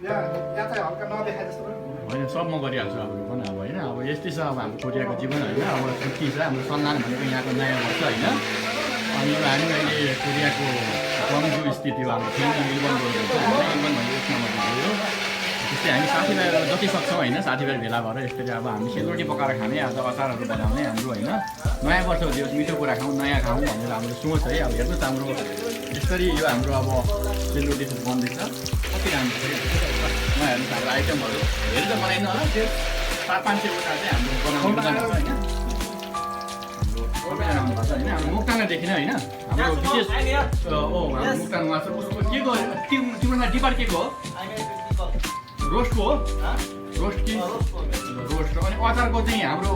होइन सब म गरिहाल्छु अब पनि अब होइन अब यस्तै छ अब हाम्रो कोरियाको जीवन होइन अब छुट्टी छ हाम्रो सन्धान भनेको यहाँको नयाँ वर्ष होइन अनि यो हामी अहिले कोरियाको कमजोर स्थिति हो हाम्रो फेरि इल्बन गएको छ होइन इल्बन भनेको एक नम्बरमा गयो त्यस्तै हामी साथीभाइहरू जति सक्छौँ होइन साथीभाइ भेला भएर यसरी अब हामी सेलरोटी पकाएर खाने आज अचारहरू बनाउने हाम्रो होइन नयाँ वर्ष हो मिठो कुरा खाउँ नयाँ खाउँ भनेर हाम्रो सोच है अब हेर्नुहोस् हाम्रो यसरी यो हाम्रो अब सेलरोटी बन्दैछ कति राम्रो छ नयाँ हेर्नुहोस् हाम्रो आइटमहरू धेरै त बनाइनु होला त्यो 400-500वटा चाहिँ हाम्रो बनाउनु जान्छ होइन सबैजना आउनुभएको छ होइन हाम्रो मुक्ताङदेखि नै होइन हाम्रो विशेष हाम्रो मुक्ताङ उहाँ छ उसको के को तिम्रो डिपार्ट के को हो रोस्टको हो रोस्ट कि रोस्ट अनि अचारको चाहिँ हाम्रो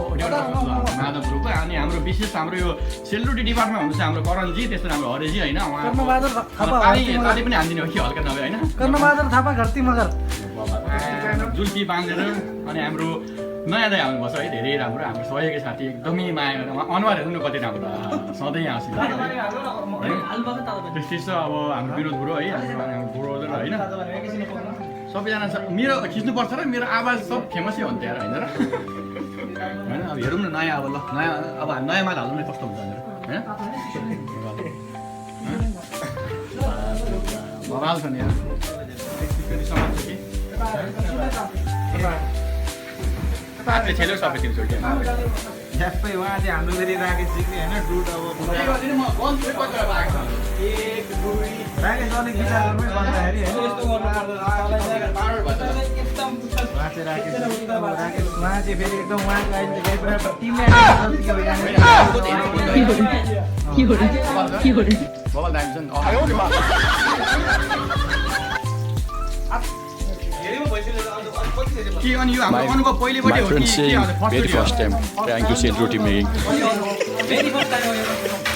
माधवपुरको अनि हाम्रो विशेष हाम्रो यो सेलरोटी डिपार्टमा हुनुहुन्छ हाम्रो करणजी त्यस्तो हाम्रो हरेजी होइन उहाँ पानी पनि हानिदिने हो कि हल्का नभए होइन जुल्फी बाँधेर अनि हाम्रो नयाँ दाइ आउनुभएको छ है धेरै राम्रो हाम्रो सहयोगी साथी एकदमै माया गरेर उहाँ अनुहार हेर्नु कति राम्रो सधैँ आउँछ त्यस्तै छ अब हाम्रो विरोध बुढो है हाम्रो बुढो होइन सबैजना मेरो खिच्नुपर्छ र मेरो आवाज सब फेमसै हो नि त्यहाँ होइन र होइन अब हेरौँ न नयाँ अब ल नयाँ अब हामी नयाँ माल हाल्नु नै कस्तो हुन्छ भनेर होइन बवाल छ नि यहाँ समाज कि छेलो सबै तिम्रो ठ्याप्पै उहाँ चाहिँ हाम्रो फेरि राकेश सिक्ने होइन डुट अब राकेश अलिक विचार गर्नु भन्दाखेरि होइन राकेश उहाँ चाहिँ फेरि एकदम उहाँको अहिले कि अनि यो हाम्रो अनुभव पहिलेबाटै हो कि very first time trying to sell roti making.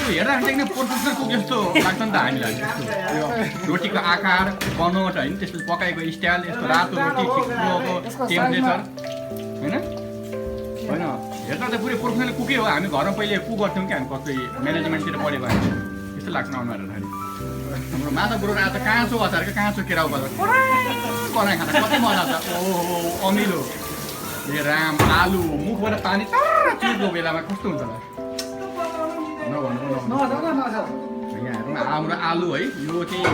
हेर्दा एकदम प्रोफेसनल कुक जस्तो लाग्छ नि त हामीलाई यो रोटीको आकार बनोट होइन त्यसपछि पकाएको स्टाइल यस्तो रातो रोटी ठिक्रोको टेम्परेचर होइन होइन हेर्दा त पुरै प्रोफेसनल कुकै हो हामी घरमा पहिले कुक गर्थ्यौँ कि हामी कतै म्यानेजमेन्टतिर पढेको हामी त्यस्तो लाग्छ अनुहार हेर्दाखेरि हाम्रो माछा बुढो आज काँचो अचारको काँचो केराउ बनाइ खाँदा कति मजा छ ओहो अमिलो ए राम आलु मुखबाट पानी चुर्को बेलामा कस्तो हुन्छ होला यहाँ हाम्रो आलु है यो चाहिँ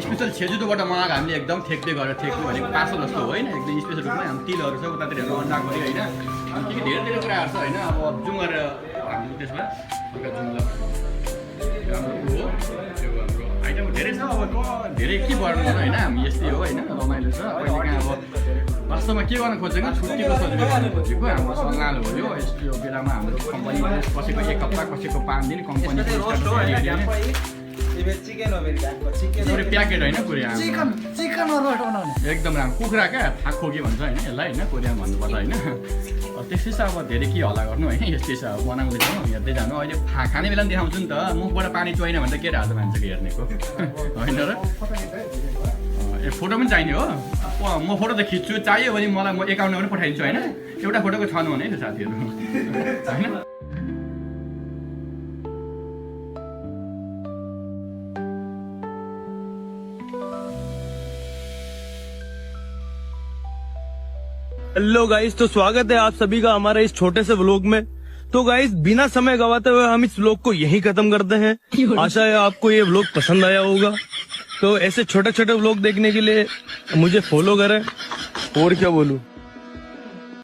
स्पेसल छेजुदोबाट मगाएको हामीले एकदम ठेक्दै गरेर ठेक्नु भनेको पार्सल जस्तो हो होइन एकदम स्पेसल रूपमा हाम्रो तिलहरू छ उतातिर हेर्नु अन्डाको होइन अनि के धेरै धेरै कुराहरू छ होइन अब जुम गरेर हाम्रो त्यसमा हल्का जुम्ला राम्रो हो त्यो हाम्रो आइटम धेरै छ अब धेरै के गर्नु होइन हामी यस्तै हो होइन रमाइलो छ कहिले कहाँ अब वास्तवमा के गर्न खोजेको छुट्टीको सजिलो गर्न खोजेको हाम्रो सल्लाह हो यो यस्तो बेलामा हाम्रो कम्पनी कसैको 1 हप्ता कसैको 5 दिन कम्पनी प्याकेट होइन कोरिया एकदम राम्रो कुखुरा क्या फाको के भन्छ होइन यसलाई होइन कोरिया भन्नुपर्दा होइन त्यस्तै छ अब धेरै के हल्ला गर्नु होइन यस्तै छ अब बनाउँदैछौँ हेर्दै जानु अहिले खाने बेला पनि देखाउँछु नि त मुखबाट पानी चुहाइन भने त के हाल्छ मान्छेको हेर्नेको होइन र ए फोटो पनि चाहिने हो म फोटो त खिच्छु चाहियो भने मलाई म एकाउन्टमा पनि पठाइदिन्छु होइन एउटा फोटोको छन् भने त्यो साथीहरू होइन हेलो गाइस, तो स्वागत है आप सभी का हमारे इस छोटे से व्लॉग में। तो गाइस, बिना समय गवाते हुए हम इस व्लॉग को यहीं खत्म करते हैं। आशा है आपको ये व्लॉग पसंद आया होगा। तो ऐसे छोटे छोटे व्लॉग देखने के लिए मुझे फॉलो करें और क्या बोलूं।